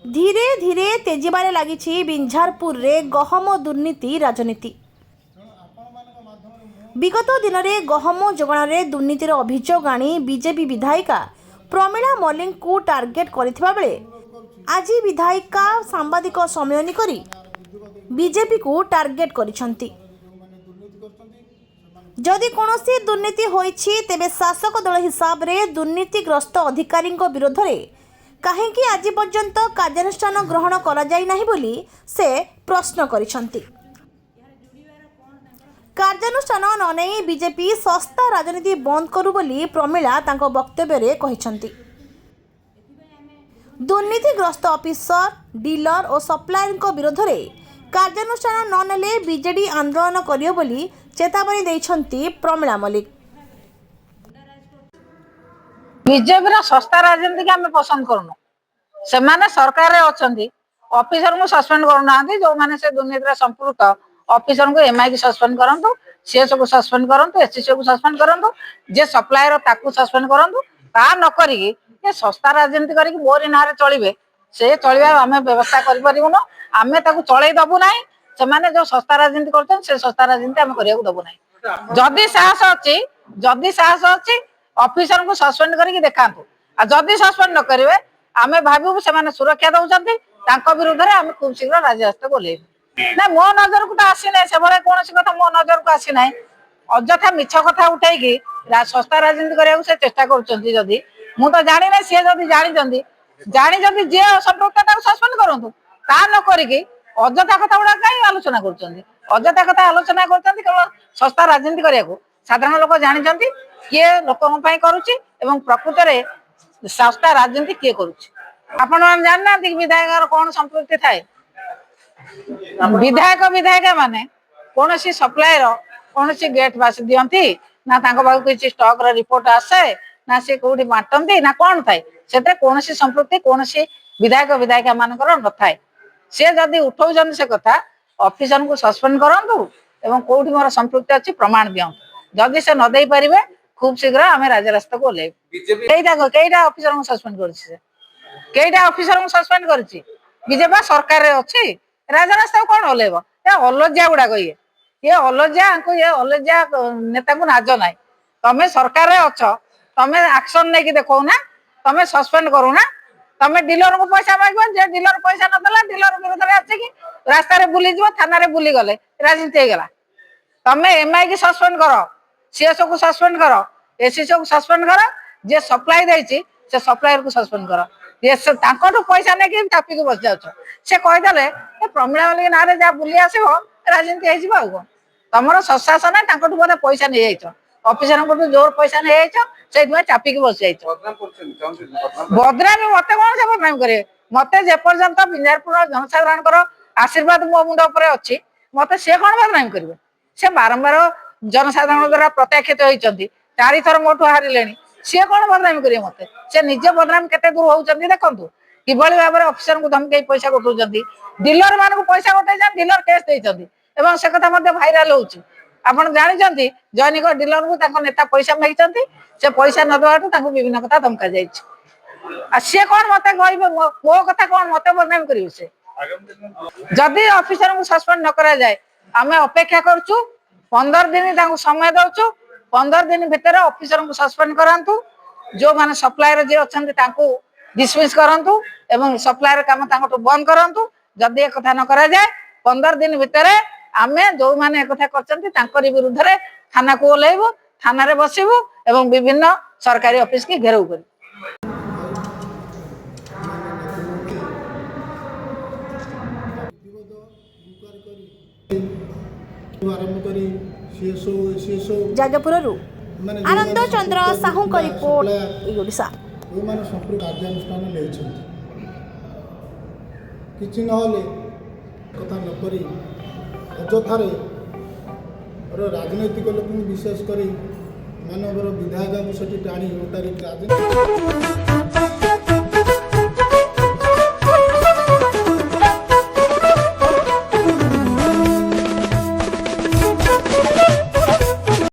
धीरे धीरे तेजिबारे लागिछि बिंझारपुर रे गहम दुर्नीति राजनीति। विगत दिन में गहम जोगाण में दुर्नीतिर अभियोग आनी बीजेपी विधायिका प्रमिला मल्लिक को टार्गेट करथिबा बेले आज विधायिका सांबादिक सम्मेलन करी बीजेपी को टार्गेट करिसंती। जदि कोनोसी दुर्नीति होईछि तेबे शासक दल हिसाब रे दुर्नीतिग्रस्त अधिकारी विरोध में काहेकि आज पर्यंत कार्यानुष्ठान ग्रहण करा जाय नाही बोली से प्रश्न करिसंती। कार्यानुष्ठान न नहीं बीजेपी सस्ता राजनीति बंद करू बोली प्रमिला तांको वक्तव्य रे कहिसंती। दुर्नीतिग्रस्त ऑफिसर डीलर और सप्लायर को विरोध में कार्यानुष्ठान न नेले बीजेडी आंदोलन करियो बोली चेतावनी देइछंती प्रमिला मल्लिक। बीजेपी सस्ता राजनीति के आमे पसंद करूनु। से माने सरकार रे अछंती ऑफिसर को सस्पेंड करूना जो माने से दुर्नीति संपुक्त ऑफिसर को एमआई की सस्पेंड करंतु, सीएस को सस्पेंड करंतु, एससीसी को सस्पेंड करंतु, जे सप्लायर ताकू सस्पेंड करंतु। ता न करी ये सस्ता राजनीति करी मोरी नारे चलिबे से चलिबा आमे व्यवस्था करि परिबो न। आमे ताकू चलै दबु नाही। से माने जो सस्ता राजनीति करछन से सस्ता राजनीति आमे करिया दबु नाही। जदी साहस अछि ऑफिसर को सस्पेंड करके देखांतु। आ जदी सस्पेंड न करिवे आमे भाबू से माने सुरक्षा दउचंती तांको विरुद्ध रे आमे खूब शीघ्र राजहस्त बोले ना। मो नजर को तो आसी ना से बळे कोनसी कथा मो नजर को आसी ना। अजथा मिछ कथा उठाई की सस्ता राजनीति करिया से चेष्टा करचंती। जदी मु तो जानि ना से जदी जानि जदी जे संपृक्तता को सस्पेंड करंतु ता न करिके अजथा कथा उडा काई आलोचना करचंती। अजथा कथा आलोचना करचंती केवल सस्ता राजनीति करिया को साधारण लोक जानिचंती किए लोकन पई करूची एवं प्रकृत रे सस्ता राजनीति किए करूची। आपण मान जानना कि विधायक कोन संपृक्ति थाए। विधायक माने कौन सी सप्लायर कौन सी गेट पास दियंती ना तांको बाबू किछि स्टॉक रा रिपोर्ट आसे ना से कोठी बांटंती ना कोन थाए। सेते कौन सी संपृक्ति कौन सी विधायिका मानकर न थाए। से जदी उठौ जन से कथा ऑफिसर को सस्पेंड करंतु एवं कोठी मोर संपृक्ति अछि प्रमाण दियंतु। जदी से न देई परिबे खूब शीघ्र आमे राजरास्ता को ले। केइटा ऑफिसर को सस्पेंड करछि। केइटा ऑफिसर को सस्पेंड करछि। बीजेपी सरकार रे अछि राजरास्ता कौन हलेब। ये अलज्या गुड़ा ये अलज्या नेता को नाज ना। तमें सरकार रे अछ तमें एक्शन नहीं कि देखो ना। तमें सस्पेंड करू ना। तमें डीलर को पैसा मांगो जे डीलर पैसा न देला डीलर विरोध रे आछि कि रास्ता रे बुली जीव थाना रे बुली गले राजनीति हे गला। तमें एमआई की सस्पेंड करो, सीएसओ को सस्पेंड करो, एससीसी को सस्पेंड करो, जे सप्लाई देछि से सप्लायर को सस्पेंड करो। ये तांको पैसा नहीं कि चापी को बस जाउछ। से कहि देले ए प्रमिला मल्लिक नारे जा बुली आसीबो राजनीति हे जिबा को तमरो सशासन है तांको बोले पैसा नहीं जाइछ। ऑफिसर को जोर पैसा नहीं जाइछ से दुआ चापी के बस जाइछ। बदनामी मते कोन से बदनामी करे। मते जे पर्यंत बिंजारपुर जनसाधारण कर आशीर्वाद मो मुंड ऊपर अछि मते से कोन बदनामी करबे। से बारंबार जनसाधारण द्वारा प्रत्याख्यात होइचंती 4 थर मोठो हारिलेनी। से कोन बदनामी करिए मते। से निजे बदनामी केते दूर होउचंती देखंतु। किभଳି भाବରେ ऑफिसर को धमकी पैसा गोटौचंती। डीलर मान को पैसा गोटाई जान डीलर केस देइचंती एवं से कथा मध्ये भाइराल होउची। आपण जानिचंती जैनिक डीलर को ताको नेता पैसा मागिचंती से पैसा न देबाटू ताको विभिन्न कथा धमका जाइछ। आ से कोन मते कहबे मो कथा कोन मते बदनाम करियो। से जदी ऑफिसर को सस्पेंड न करा जाय आमे अपेक्षा करछु 15 दिन ताको समय दउछु। 15 दिन भितर ऑफिसर को सस्पेंड करांतु। जो माने सप्लायर जे अछंती ताको डिसमिस करंतु एवं सप्लायर काम ताको बंद करंतु। जदी एक कथा न करा जाय 15 दिन भितर आमे जो माने एक कथा करचंती तांकरी विरुद्ध रे थाना को लेबो, थाना रे बसिबो एवं विभिन्न सरकारी ऑफिस की घेराव करी। जाजपुररू आनंद चंद्र साहू को रिपोर्ट ओडिशा। कार्यानुष्ठान किसी नहले कथा नकरी अजथार राजनैतिक लोक विशेषकर मानवर विधायक टाणी राजनीति